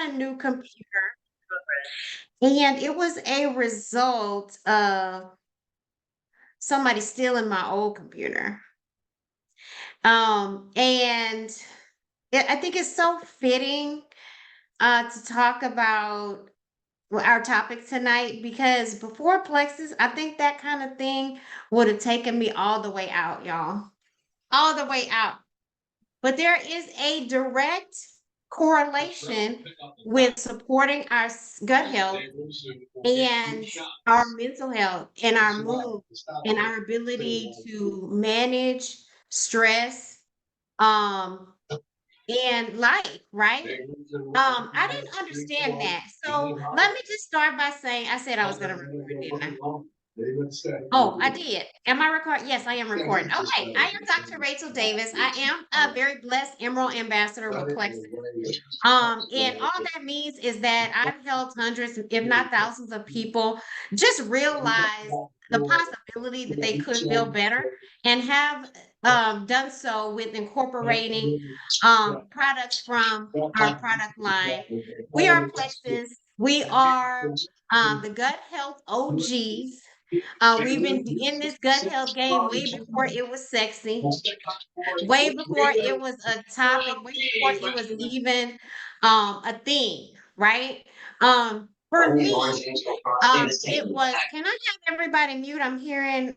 a new computer, and it was a result of somebody stealing my old computer. And I think it's so fitting to talk about our topic tonight because before Plexus, I think that kind of thing would have taken me all the way out, y'all. All the way out. But there is a direct correlation with supporting our gut health and our mental health and our mood and our ability to manage stress um and life, right? I didn't understand that. So let me just start by saying I said I was gonna record, didn't I? Oh, I did. Am I recording? Yes, I am recording. Okay, I am Dr. Rachel Davis. I am a very blessed Emerald Ambassador with Plexus. And all that means is that I've helped hundreds, if not thousands of people just realize the possibility that they could feel better and have done so with incorporating products from our product line. We are Plexus. We are the gut health OGs. We've been in this gut health game way before it was sexy, way before it was a topic, way before it was even a thing, right? For me, it was, can I have everybody mute? I'm hearing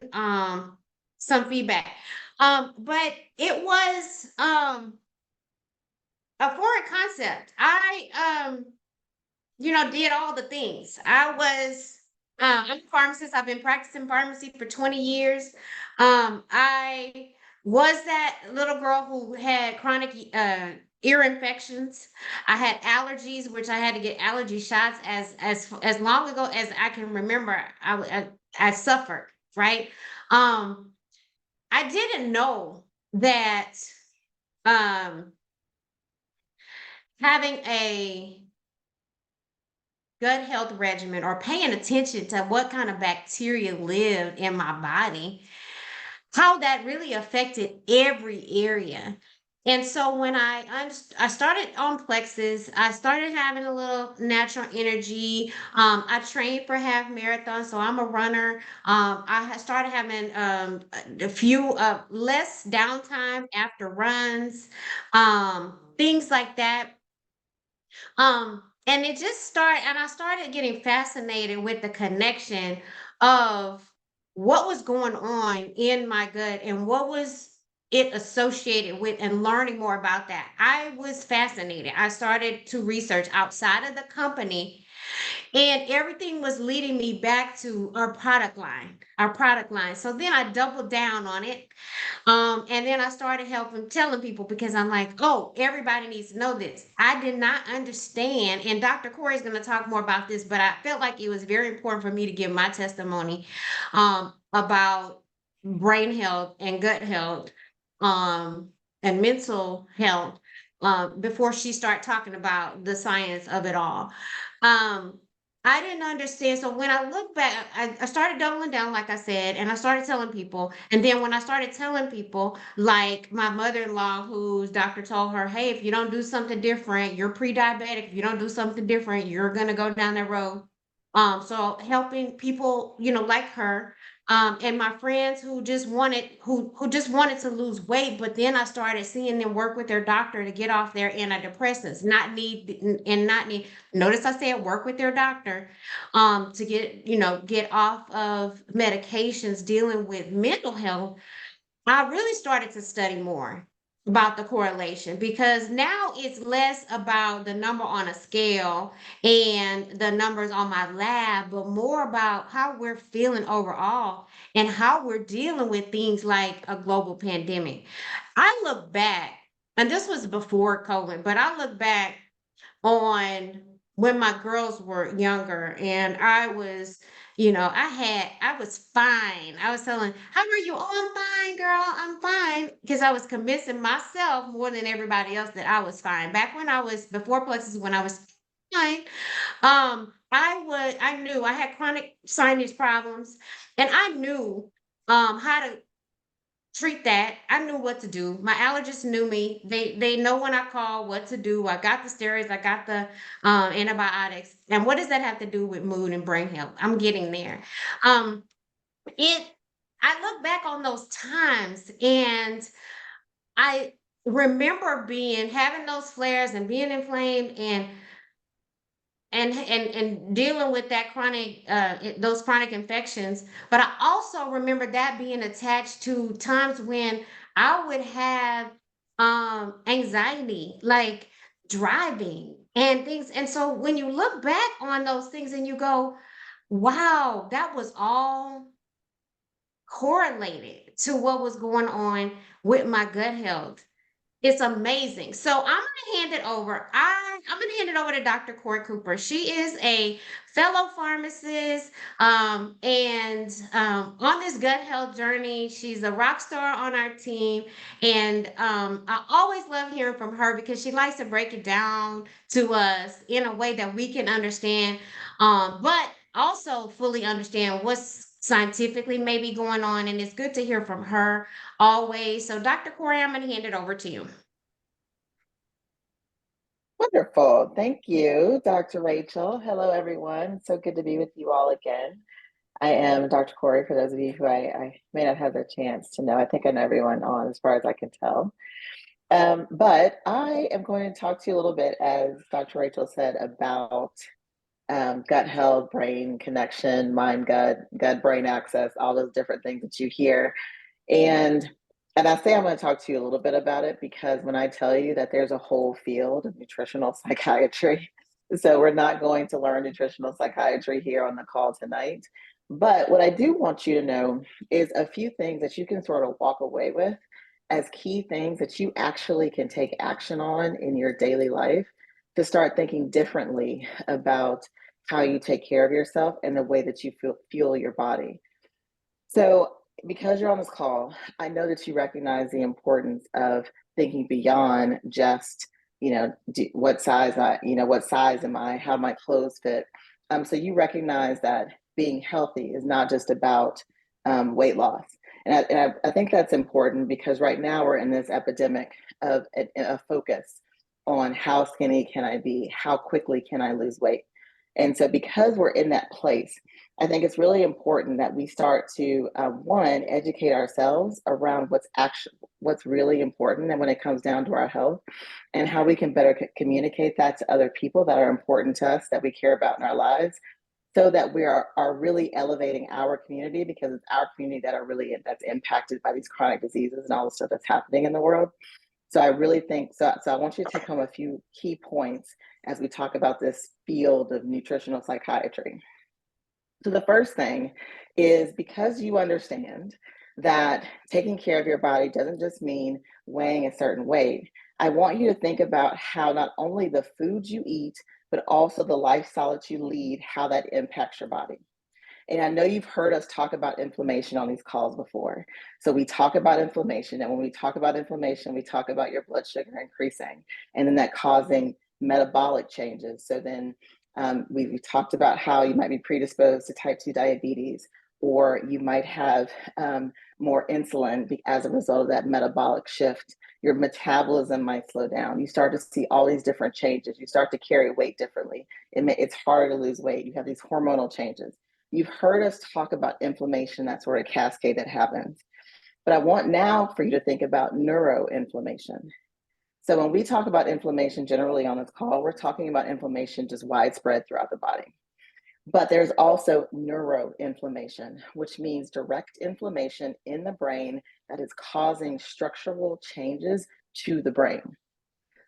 some feedback. But it was a foreign concept. I did all the things. I'm a pharmacist. I've been practicing pharmacy for 20 years. I was that little girl who had chronic ear infections. I had allergies, which I had to get allergy shots as long ago as I can remember. I suffered, right? Um, I didn't know that um, having a gut health regimen or paying attention to what kind of bacteria lived in my body, how that really affected every area. And so when I started on Plexus, I started having a little natural energy. I trained for half marathon, so I'm a runner. Started having a few less downtime after runs, things like that. And I started getting fascinated with the connection of what was going on in my gut and what was it associated with and learning more about that. I was fascinated. I started to research outside of the company and everything was leading me back to our product line. So then I doubled down on it. And then I started helping telling people because I'm like, oh, everybody needs to know this. I did not understand, and Dr. Cori is going to talk more about this, but I felt like it was very important for me to give my testimony about brain health and gut health and mental health before she started talking about the science of it all. Um, I didn't understand. So when I look back, I started doubling down, like I said, and I started telling people. And then when I started telling people, like my mother-in-law, whose doctor told her, hey, if you don't do something different, you're pre-diabetic. If you don't do something different, you're gonna go down that road. So helping people, like her, and my friends who just wanted to lose weight, but then I started seeing them work with their doctor to get off their antidepressants, not need. Notice I said work with their doctor, to get off of medications dealing with mental health. I really started to study more about the correlation because now it's less about the number on a scale and the numbers on my lab, but more about how we're feeling overall and how we're dealing with things like a global pandemic. I look back, and this was before COVID, but I look back on when my girls were younger and I was fine. I was telling, how are you? Oh, I'm fine, girl. I'm fine. Because I was convincing myself more than everybody else that I was fine. Back when I was before Plexus, when I was fine, I knew I had chronic sinus problems and I knew how to treat that. I knew what to do. My allergists knew me. They know when I call what to do. I got the steroids, I got the antibiotics. And what does that have to do with mood and brain health? I'm getting there. Um it I look back on those times and I remember being having those flares and being inflamed and dealing with that chronic those chronic infections. But I also remember that being attached to times when I would have anxiety, like driving and things. And so when you look back on those things and you go, wow, that was all correlated to what was going on with my gut health. It's amazing. So I'm gonna hand it over. I'm gonna hand it over to Dr. Cori Cooper. She is a fellow pharmacist, and on this gut health journey, she's a rock star on our team. And I always love hearing from her because she likes to break it down to us in a way that we can understand, but also fully understand what's scientifically maybe going on. And it's good to hear from her always. So, Dr. Corey, I'm going to hand it over to you. Wonderful. Thank you, Dr. Rachel. Hello, everyone. So good to be with you all again. I am Dr. Corey, for those of you who I may not have the chance to know. I think I know everyone on as far as I can tell. But I am going to talk to you a little bit, as Dr. Rachel said, about gut health, brain connection, mind gut, gut brain access, all those different things that you hear. And I say I'm going to talk to you a little bit about it because when I tell you that there's a whole field of nutritional psychiatry, so we're not going to learn nutritional psychiatry here on the call tonight. But what I do want you to know is a few things that you can sort of walk away with as key things that you actually can take action on in your daily life to start thinking differently about how you take care of yourself and the way that you fuel your body. So, because you're on this call, I know that you recognize the importance of thinking beyond just, what size what size am I? How my clothes fit? So you recognize that being healthy is not just about weight loss, and I think that's important because right now we're in this epidemic of a focus on how skinny can I be, how quickly can I lose weight, and so because we're in that place, I think it's really important that we start to one, educate ourselves around what's really important, and when it comes down to our health, and how we can better communicate that to other people that are important to us, that we care about in our lives, so that we are really elevating our community, because it's our community that's impacted by these chronic diseases and all the stuff that's happening in the world. So I really think so. So I want you to take home a few key points as we talk about this field of nutritional psychiatry. So the first thing is, because you understand that taking care of your body doesn't just mean weighing a certain weight, I want you to think about how not only the foods you eat, but also the lifestyle that you lead, how that impacts your body. And I know you've heard us talk about inflammation on these calls before. So we talk about inflammation. And when we talk about inflammation, we talk about your blood sugar increasing and then that causing metabolic changes. So then we talked about how you might be predisposed to type 2 diabetes, or you might have more insulin as a result of that metabolic shift. Your metabolism might slow down. You start to see all these different changes. You start to carry weight differently. It's harder to lose weight. You have these hormonal changes. You've heard us talk about inflammation, that sort of cascade that happens. But I want now for you to think about neuroinflammation. So when we talk about inflammation generally on this call, we're talking about inflammation just widespread throughout the body. But there's also neuroinflammation, which means direct inflammation in the brain that is causing structural changes to the brain.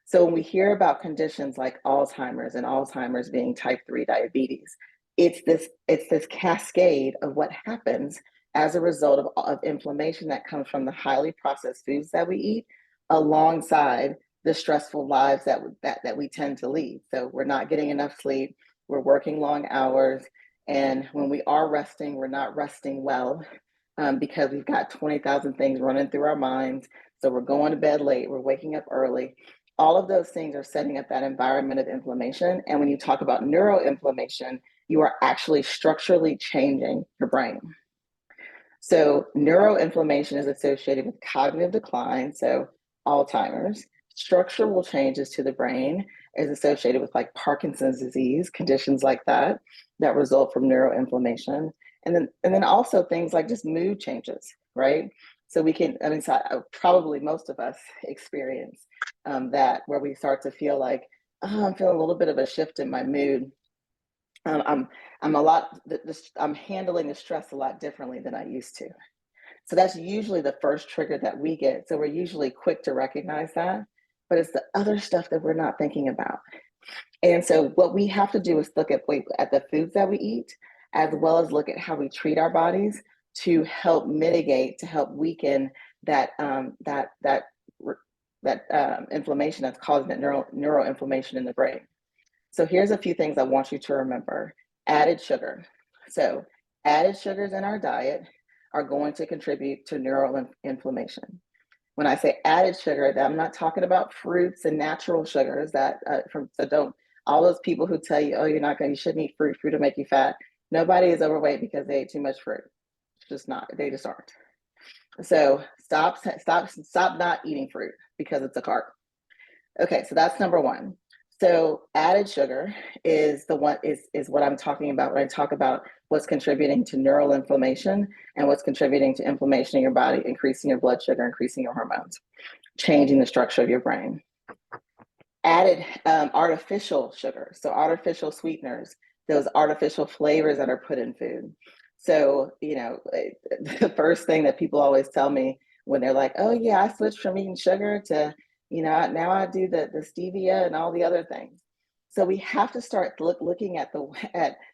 So when we hear about conditions like Alzheimer's, and Alzheimer's being type 3 diabetes, it's this cascade of what happens as a result of inflammation that comes from the highly processed foods that we eat, alongside the stressful lives that we tend to lead. So we're not getting enough sleep, we're working long hours, and when we are resting, we're not resting well, because we've got 20,000 things running through our minds. So we're going to bed late, we're waking up early. All of those things are setting up that environment of inflammation. And when you talk about neuroinflammation, you are actually structurally changing your brain. So neuroinflammation is associated with cognitive decline, so Alzheimer's. Structural changes to the brain is associated with like Parkinson's disease, conditions like that that result from neuroinflammation. And then also things like just mood changes, right? So we can, I mean, probably most of us experience that where we start to feel like, oh, I'm feeling a little bit of a shift in my mood. I'm I'm a lot. I'm handling the stress a lot differently than I used to. So that's usually the first trigger that we get. So we're usually quick to recognize that, but it's the other stuff that we're not thinking about. And so what we have to do is look at the foods that we eat, as well as look at how we treat our bodies to help mitigate, to help weaken that inflammation that's causing that neuroinflammation in the brain. So here's a few things I want you to remember. Added sugar. So added sugars in our diet are going to contribute to neural inflammation. When I say added sugar, I'm not talking about fruits and natural sugars so don't, all those people who tell you, oh, you shouldn't eat fruit will make you fat. Nobody is overweight because they ate too much fruit. It's just not, they just aren't. So stop not eating fruit because it's a carb. Okay, so that's number one. So added sugar is what I'm talking about when I talk about what's contributing to neural inflammation and what's contributing to inflammation in your body, increasing your blood sugar, increasing your hormones, changing the structure of your brain. Added artificial sugar, so artificial sweeteners, those artificial flavors that are put in food. So, the first thing that people always tell me when they're like, oh yeah, I switched from eating sugar to, now I do the stevia and all the other things. So we have to start looking at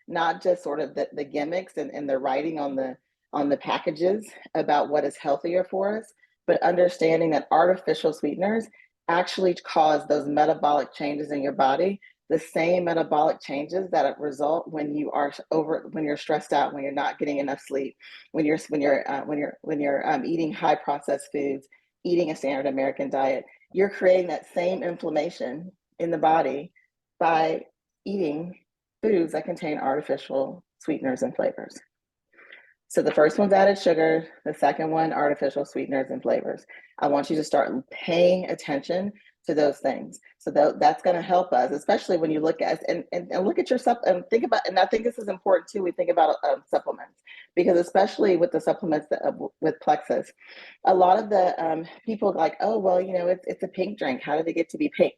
not just sort of the gimmicks and the writing on the packages about what is healthier for us, but understanding that artificial sweeteners actually cause those metabolic changes in your body, the same metabolic changes that result when you're stressed out, when you're not getting enough sleep, when you're eating high processed foods, eating a standard American diet. You're creating that same inflammation in the body by eating foods that contain artificial sweeteners and flavors. So the first one's added sugar, the second one, artificial sweeteners and flavors. I want you to start paying attention to those things. So that's going to help us, especially when you look at and look at your and think about, and I think this is important too. We think about supplements, because especially with the supplements with Plexus, a lot of the people like, oh, well, it's a pink drink. How did it get to be pink?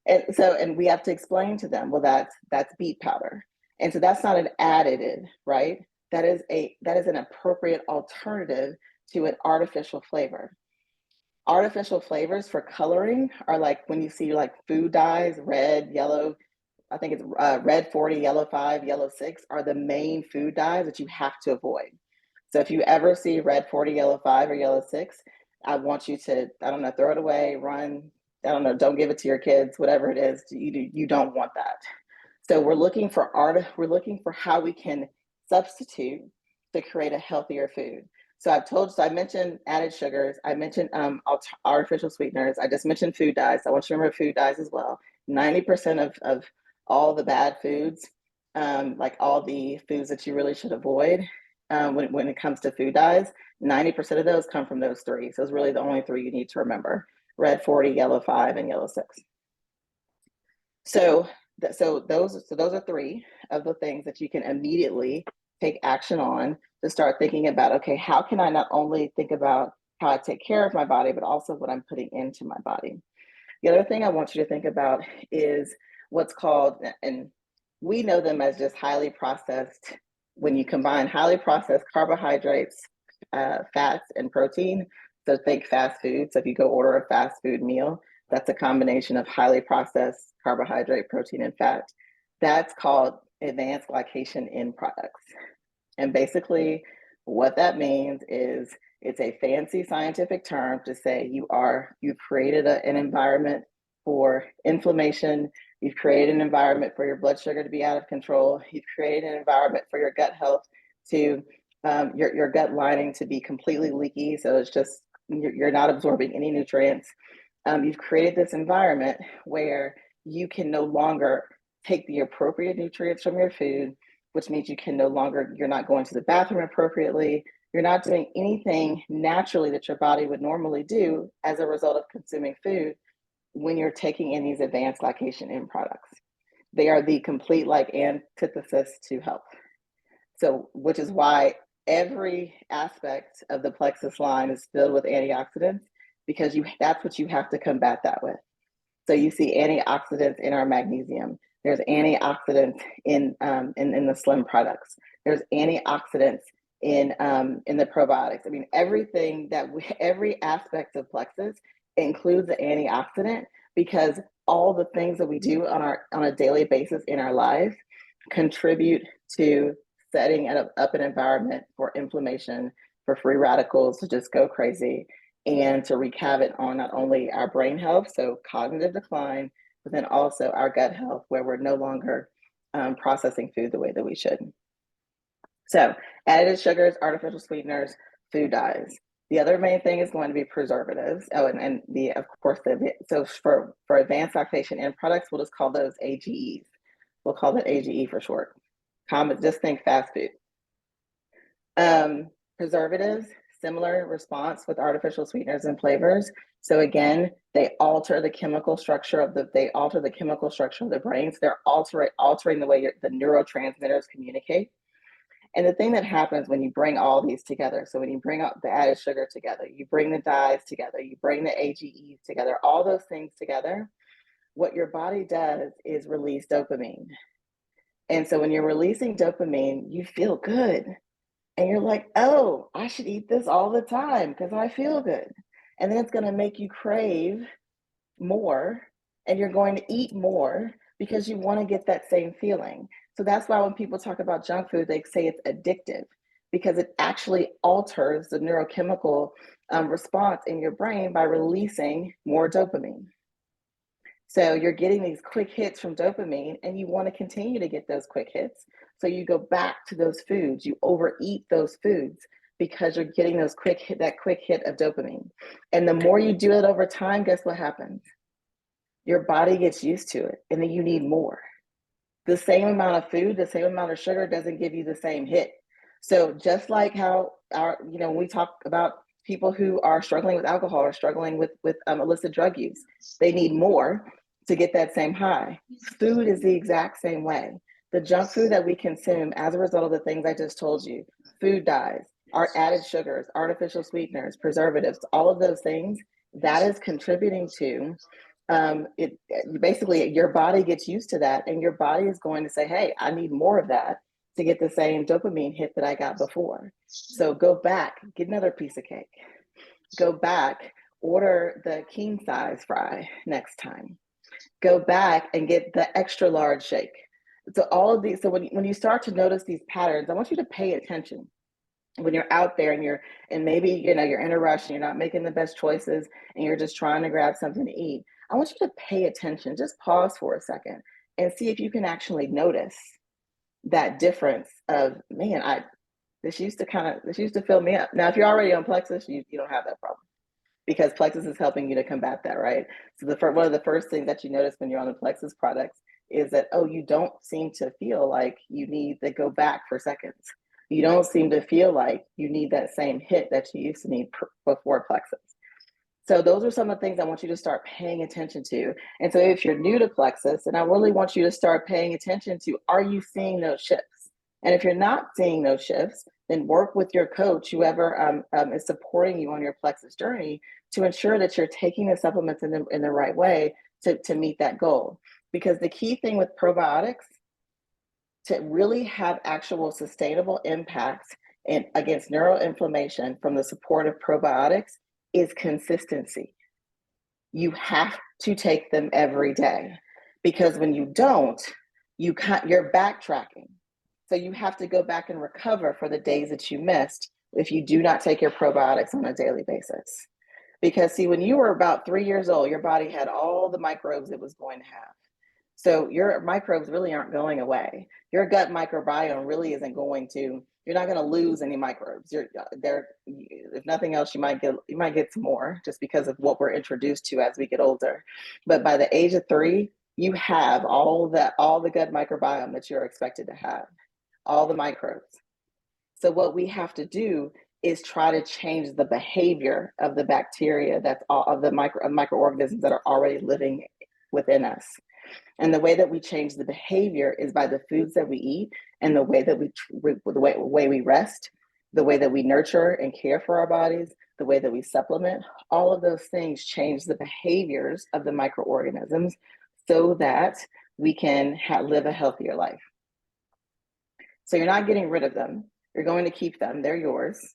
And we have to explain to them, well, that's beet powder. And so that's not an additive, right? That is an appropriate alternative to an artificial flavor. Artificial flavors for coloring are like when you see like food dyes, red, yellow, I think it's red 40, yellow 5, yellow 6 are the main food dyes that you have to avoid. So if you ever see red 40, yellow 5, or yellow 6, I want you to, I don't know, throw it away, run, I don't know, don't give it to your kids, whatever it is, you don't want that. So we're looking for how we can substitute to create a healthier food. So I mentioned added sugars, I mentioned artificial sweeteners, I just mentioned food dyes. I want you to remember food dyes as well. 90% of all the bad foods, like all the foods that you really should avoid, when it comes to food dyes, 90% of those come from those three. So it's really the only three you need to remember: red 40, yellow 5, and yellow 6. So those are three of the things that you can immediately take action on to start thinking about, okay, how can I not only think about how I take care of my body, but also what I'm putting into my body. The other thing I want you to think about is what's called, and we know them as just highly processed, when you combine highly processed carbohydrates, fats, and protein. So think fast food. So if you go order a fast food meal, that's a combination of highly processed carbohydrate, protein, and fat. That's called advanced glycation end products. And basically, what that means is it's a fancy scientific term to say you've created an environment for inflammation. You've created an environment for your blood sugar to be out of control. You've created an environment for your gut health to your gut lining to be completely leaky. So it's just you're not absorbing any nutrients. You've created this environment where you can no longer take the appropriate nutrients from your food, which means you're not going to the bathroom appropriately. You're not doing anything naturally that your body would normally do as a result of consuming food when you're taking in these advanced lactation end products. They are the complete like antithesis to health. So, which is why every aspect of the plexus line is filled with antioxidants, because that's what you have to combat that with. So you see antioxidants in our magnesium. There's antioxidants in the Slim products. There's antioxidants in the probiotics. I mean, everything every aspect of plexus includes the antioxidant, because all the things that we do on a daily basis in our lives contribute to setting up an environment for inflammation, for free radicals to just go crazy, and to wreak havoc on not only our brain health, so cognitive decline, but then also our gut health, where we're no longer processing food the way that we should. So added sugars, artificial sweeteners, food dyes. The other main thing is going to be preservatives. Oh, and so for advanced lactation end products, we'll just call those AGEs. We'll call that AGE for short. Just think fast food. Preservatives, similar response with artificial sweeteners and flavors. So again, they alter the chemical structure of the brain. So they're altering the way the neurotransmitters communicate. And the thing that happens when you bring all these together, so when you bring up the added sugar together, you bring the dyes together, you bring the AGEs together, all those things together, what your body does is release dopamine. And so when you're releasing dopamine, you feel good. And you're like, oh, I should eat this all the time because I feel good. And then it's going to make you crave more, and you're going to eat more because you want to get that same feeling. So that's why when people talk about junk food, they say it's addictive, because it actually alters the neurochemical response in your brain by releasing more dopamine. So you're getting these quick hits from dopamine, and you want to continue to get those quick hits. So you go back to those foods, you overeat those foods because you're getting that quick hit of dopamine. And the more you do it over time, guess what happens? Your body gets used to it, and then you need more. The same amount of food, the same amount of sugar doesn't give you the same hit. So just like how when we talk about people who are struggling with alcohol or struggling with illicit drug use, they need more to get that same high. Food is the exact same way. The junk food that we consume as a result of the things I just told you, food dyes, our added sugars, artificial sweeteners, preservatives, all of those things, that is contributing to basically your body gets used to that, and your body is going to say, hey, I need more of that to get the same dopamine hit that I got before. So go back, get another piece of cake. Go back, order the king size fry next time. Go back and get the extra large shake. So all of these, so when you start to notice these patterns, I want you to pay attention. When you're out there and maybe you're in a rush and you're not making the best choices and you're just trying to grab something to eat, I want you to pay attention. Just pause for a second and see if you can actually notice that difference of, man, this used to fill me up. Now, if you're already on Plexus, you don't have that problem, because Plexus is helping you to combat that, right? So one of the first things that you notice when you're on the Plexus products is that, oh, you don't seem to feel like you need to go back for seconds. You don't seem to feel like you need that same hit that you used to need before Plexus. So those are some of the things I want you to start paying attention to. And so if you're new to Plexus, and I really want you to start paying attention to, are you seeing those shifts? And if you're not seeing those shifts, then work with your coach, whoever is supporting you on your Plexus journey, to ensure that you're taking the supplements in the right way to meet that goal. Because the key thing with probiotics, to really have actual sustainable impacts against neuroinflammation from the support of probiotics, is consistency. You have to take them every day, because when you don't, you're backtracking. So you have to go back and recover for the days that you missed if you do not take your probiotics on a daily basis. Because see, when you were about 3 years old, your body had all the microbes it was going to have. So your microbes really aren't going away. Your gut microbiome really isn't you're not going to lose any microbes. If nothing else, you might get some more, just because of what we're introduced to as we get older. But by the age of 3, you have all the gut microbiome that you're expected to have, all the microbes. So what we have to do is try to change the behavior of the bacteria, that's all of the microorganisms that are already living within us. And the way that we change the behavior is by the foods that we eat, and the way that way we rest, the way that we nurture and care for our bodies, the way that we supplement. All of those things change the behaviors of the microorganisms so that we can live a healthier life. So you're not getting rid of them. You're going to keep them. They're yours.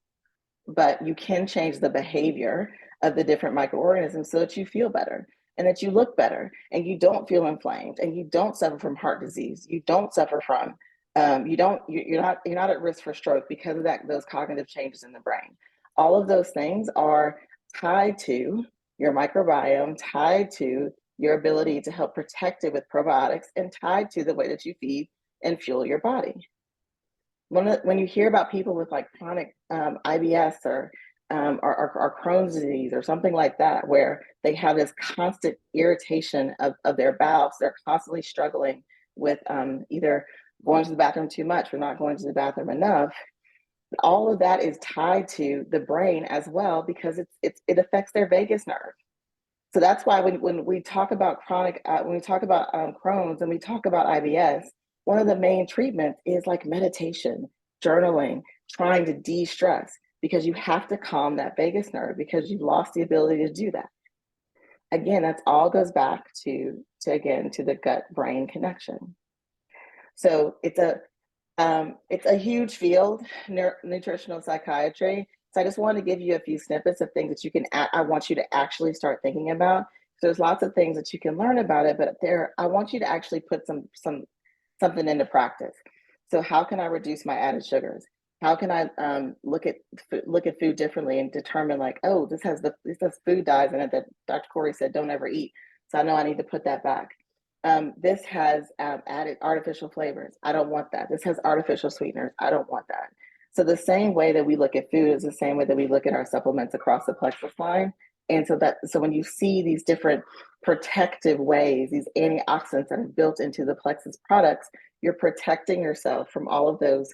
But you can change the behavior of the different microorganisms so that you feel better and that you look better and you don't feel inflamed and you don't suffer from heart disease. You don't suffer from you're not at risk for stroke because of those cognitive changes in the brain. All of those things are tied to your microbiome, tied to your ability to help protect it with probiotics, and tied to the way that you feed and fuel your body. When you hear about people with like chronic IBS or Crohn's disease or something like that, where they have this constant irritation of their bowels, they're constantly struggling with either going to the bathroom too much or not going to the bathroom enough. All of that is tied to the brain as well, because it affects their vagus nerve. So that's why when we talk about when we talk about Crohn's and we talk about IBS, one of the main treatments is like meditation, journaling, trying to de-stress, because you have to calm that vagus nerve because you've lost the ability to do that. Again, that's all goes back to the gut-brain connection. So it's a huge field, nutritional psychiatry. So I just want to give you a few snippets of things that I want you to actually start thinking about. So there's lots of things that you can learn about it, but I want you to actually put something into practice. So how can I reduce my added sugars? How can I look at food differently and determine like, oh, this has food dyes in it that Dr. Cori said don't ever eat. So I know I need to put that back. This has added artificial flavors. I don't want that. This has artificial sweeteners. I don't want that. So the same way that we look at food is the same way that we look at our supplements across the plexus line. And so when you see these different protective ways, these antioxidants that are built into the plexus products, you're protecting yourself from all of those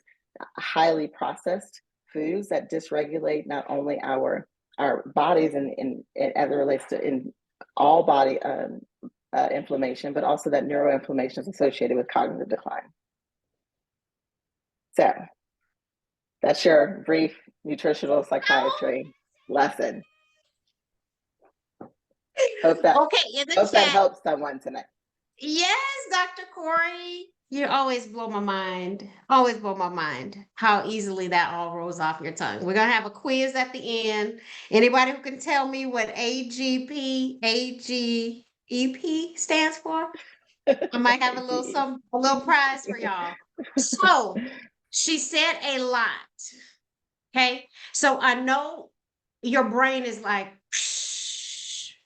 highly processed foods that dysregulate not only our bodies and as it relates to in all body inflammation, but also that neuroinflammation is associated with cognitive decline. So that's your brief nutritional psychiatry lesson. Hope that helps someone tonight. Yes, Dr. Cori, you always blow my mind. Always blow my mind how easily that all rolls off your tongue. We're going to have a quiz at the end. Anybody who can tell me what AGEP stands for? I might have a little prize for y'all. So she said a lot. Okay. So I know your brain is like,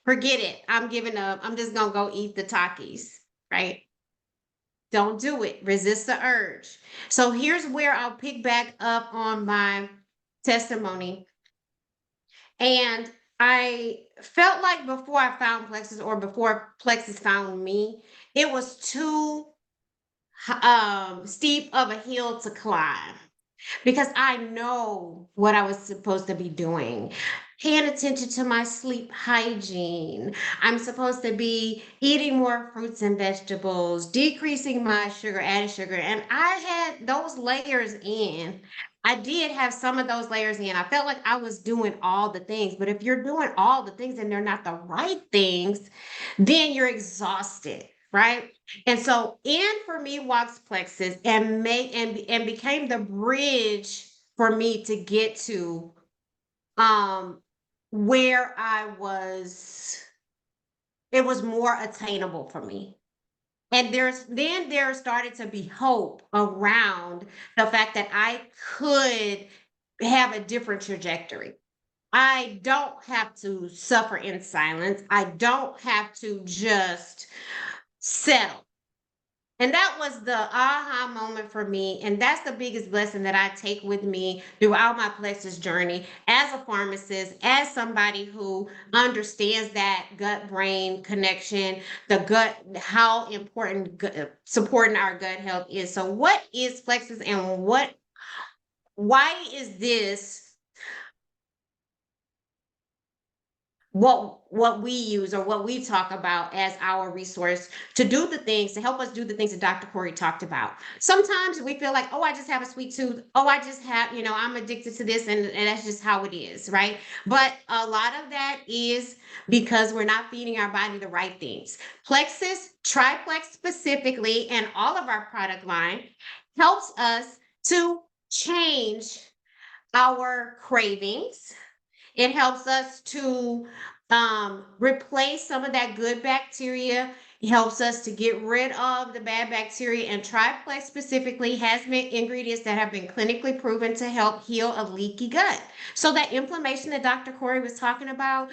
forget it. I'm giving up. I'm just going to go eat the Takis. Right? Don't do it. Resist the urge. So here's where I'll pick back up on my testimony. And I felt like before I found Plexus, or before Plexus found me, it was too steep of a hill to climb, because I know what I was supposed to be doing. Paying attention to my sleep hygiene. I'm supposed to be eating more fruits and vegetables, decreasing my added sugar. And I had those layers in. I did have some of those layers in. I felt like I was doing all the things. But if you're doing all the things and they're not the right things, then you're exhausted, right? And so in for me walks Plexus and became the bridge for me to get to where it was more attainable for me. And there started to be hope around the fact that I could have a different trajectory. I don't have to suffer in silence. I don't have to just settle. And that was the aha moment for me. And that's the biggest blessing that I take with me throughout my Plexus journey as a pharmacist, as somebody who understands that gut brain connection, the gut, how important supporting our gut health is. So, what is Plexus, and why is this what we use or what we talk about as our resource to do the things to help us do the things that Dr. Corey talked about. Sometimes we feel like, oh, I just have a sweet tooth. Oh, I just have, I'm addicted to this, and that's just how it is, right? But a lot of that is because we're not feeding our body the right things. Plexus, Triplex specifically, and all of our product line helps us to change our cravings. It helps us to replace some of that good bacteria. It helps us to get rid of the bad bacteria. And Triplex specifically has ingredients that have been clinically proven to help heal a leaky gut. So that inflammation that Dr. Corey was talking about,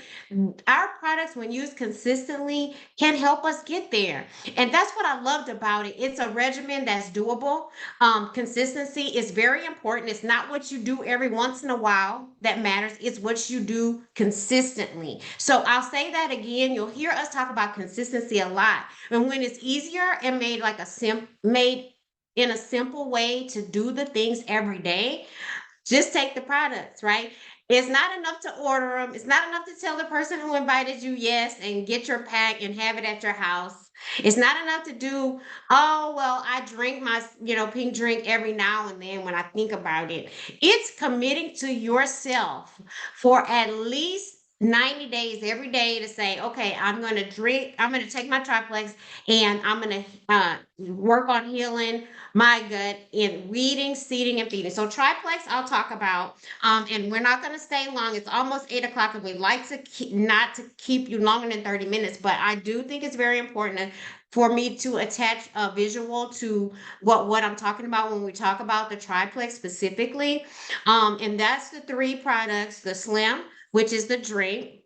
our products, when used consistently, can help us get there. And that's what I loved about it. It's a regimen that's doable. Consistency is very important. It's not what you do every once in a while that matters. It's what you do consistently. So I'll say that again. You'll hear us talk about consistency a lot. And when it's easier and made in a simple way to do the things every day, just take the products, right? It's not enough to order them. It's not enough to tell the person who invited you yes and get your pack and have it at your house. It's not enough to do, oh, well, I drink my, pink drink every now and then when I think about it. It's committing to yourself for at least 90 days every day to say, okay, I'm going to take my triplex and I'm going to work on healing my gut in reading, seating, and feeding. So triplex, I'll talk about, and we're not going to stay long. It's almost 8 o'clock, and we like to not to keep you longer than 30 minutes. But I do think it's very important for me to attach a visual to what I'm talking about when we talk about the triplex specifically. And that's the three products: the Slim, which is the drink.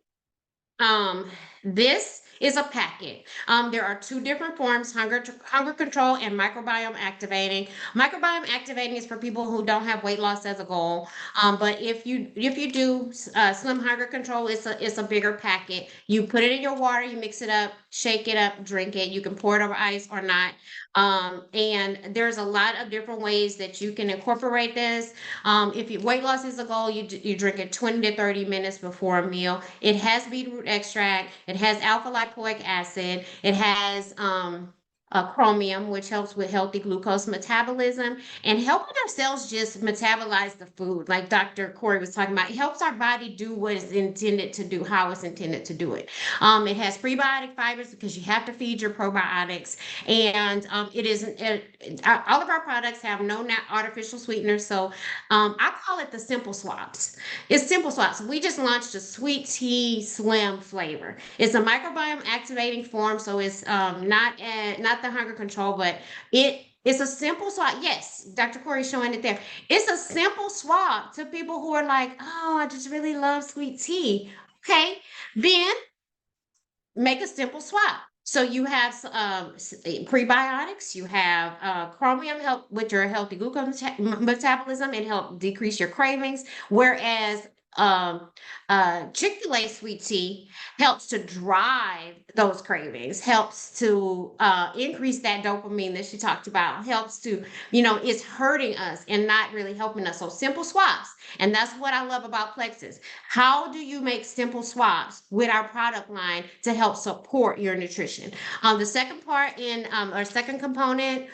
This is a packet. There are two different forms: hunger control and microbiome activating. Microbiome activating is for people who don't have weight loss as a goal. But if you do slim hunger control, it's a bigger packet. You put it in your water, you mix it up, shake it up, drink it. You can pour it over ice or not. And there's a lot of different ways that you can incorporate this. If your weight loss is a goal, you drink it 20 to 30 minutes before a meal. It has beetroot extract. It has alpha lipoic acid. It has chromium, which helps with healthy glucose metabolism and helping our cells just metabolize the food. Like Dr. Corey was talking about, it helps our body do what it's intended to do, how it's intended to do it. It has prebiotic fibers because you have to feed your probiotics, and all of our products have no artificial sweeteners. So I call it the simple swaps. It's simple swaps. We just launched a sweet tea slim flavor. It's a microbiome activating form, so it's not the hunger control, but it's a simple swap. Yes, Dr. Corey's showing it there. It's a simple swap to people who are like, oh, I just really love sweet tea. Okay, then make a simple swap. So you have prebiotics, you have chromium help with your healthy glucose metabolism and help decrease your cravings, whereas Chick-fil-A sweet tea helps to drive those cravings, helps to increase that dopamine that she talked about, helps to, it's hurting us and not really helping us. So simple swaps. And that's what I love about Plexus. How do you make simple swaps with our product line to help support your nutrition? The second part our second component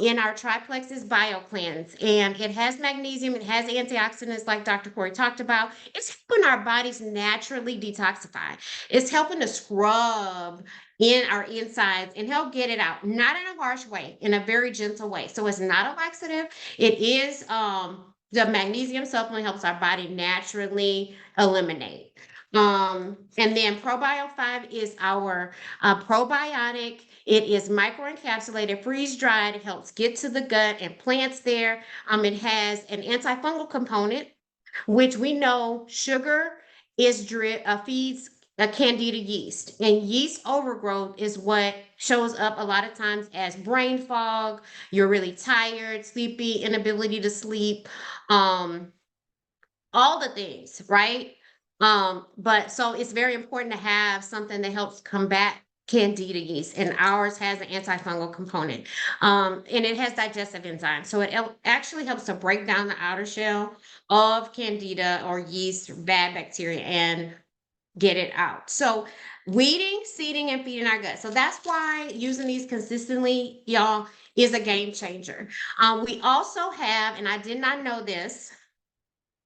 in our triplex is BioCleanse, and it has magnesium, it has antioxidants like Dr. Corey talked about. It's helping our bodies naturally detoxify. It's helping to scrub in our insides and help get it out, not in a harsh way, in a very gentle way. So it's not a laxative. It is the magnesium supplement helps our body naturally eliminate. And then Probio 5 is our probiotic. It is microencapsulated, freeze dried. It helps get to the gut and plants there. It has an antifungal component, which we know sugar feeds a candida yeast, and yeast overgrowth is what shows up a lot of times as brain fog. You're really tired, sleepy, inability to sleep. Um, all the things, right? But so it's very important to have something that helps combat candida yeast, and ours has an antifungal component. And it has digestive enzymes. So it actually helps to break down the outer shell of candida or yeast, bad bacteria, and get it out. So weeding, seeding, and feeding our gut. So that's why using these consistently, y'all, is a game changer. We also have, and I did not know this,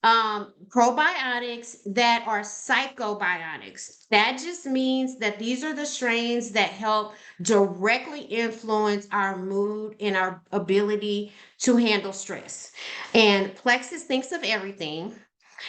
probiotics that are psychobiotics. That just means that these are the strains that help directly influence our mood and our ability to handle stress. And Plexus thinks of everything.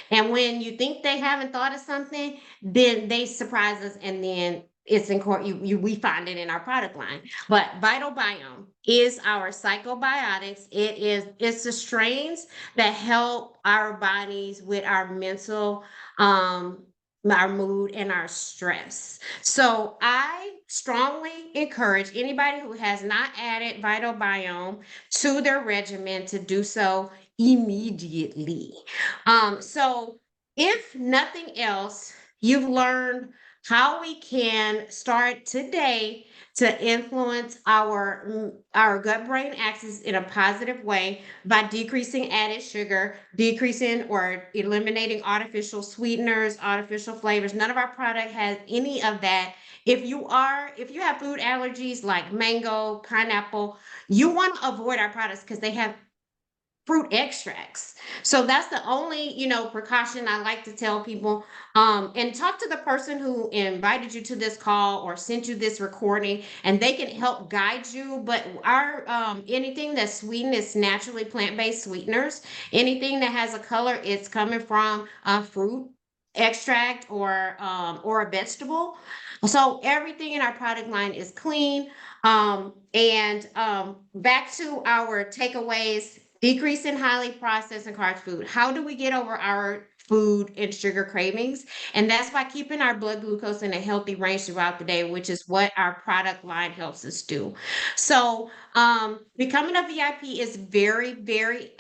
And when you think they haven't thought of something, then they surprise us, and then it's in court. We find it in our product line. But Vital Biome is our psychobiotics. It's the strains that help our bodies with our mental, our mood, and our stress. So I strongly encourage anybody who has not added Vital Biome to their regimen to do so immediately. So if nothing else, you've learned how we can start today to influence our gut brain axis in a positive way by decreasing added sugar, decreasing or eliminating artificial sweeteners, artificial flavors. None of our product has any of that. If you have food allergies like mango, pineapple, you want to avoid our products because they have fruit extracts. So that's the only, precaution I like to tell people. And talk to the person who invited you to this call or sent you this recording, and they can help guide you. But our anything that's sweetened is naturally plant-based sweeteners. Anything that has a color, it's coming from a fruit extract or a vegetable. So everything in our product line is clean. And back to our takeaways, decrease in highly processed and carbs food. How do we get over our food and sugar cravings? And that's by keeping our blood glucose in a healthy range throughout the day, which is what our product line helps us do. So becoming a VIP is very, very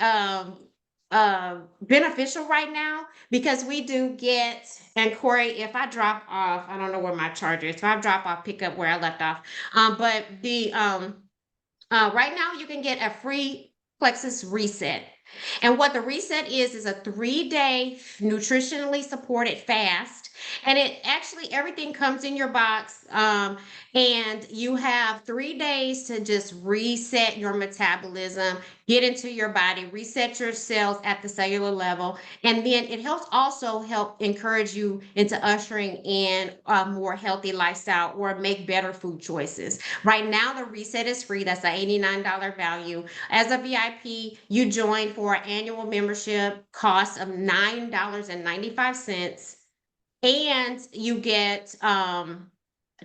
beneficial right now, because we do get, and Cori, if I drop off, I don't know where my charger is. If I drop off, pick up where I left off. But the right now you can get a free Plexus reset. And what the reset is a 3-day nutritionally supported fast. And it actually, everything comes in your box. And you have 3 days to just reset your metabolism, get into your body, reset your cells at the cellular level. And then it helps also help encourage you into ushering in a more healthy lifestyle or make better food choices. Right now, the reset is free. That's an $89 value. As a VIP, you join for an annual membership cost of $9.95. And you get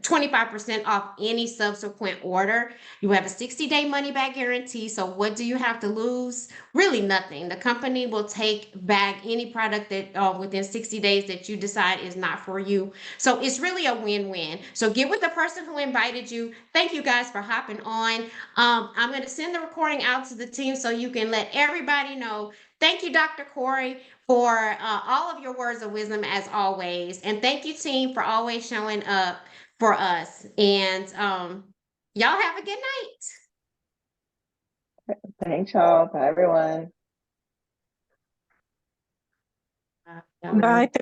25% off any subsequent order. You have a 60-day money back guarantee. So what do you have to lose? Really nothing. The company will take back any product that within 60 days that you decide is not for you. So it's really a win-win. So get with the person who invited you. Thank you guys for hopping on. I'm going to send the recording out to the team so you can let everybody know. Thank you, Dr. Cori, for all of your words of wisdom as always. And thank you, team, for always showing up for us. And y'all have a good Thanks, y'all. Bye, everyone. night. Bye.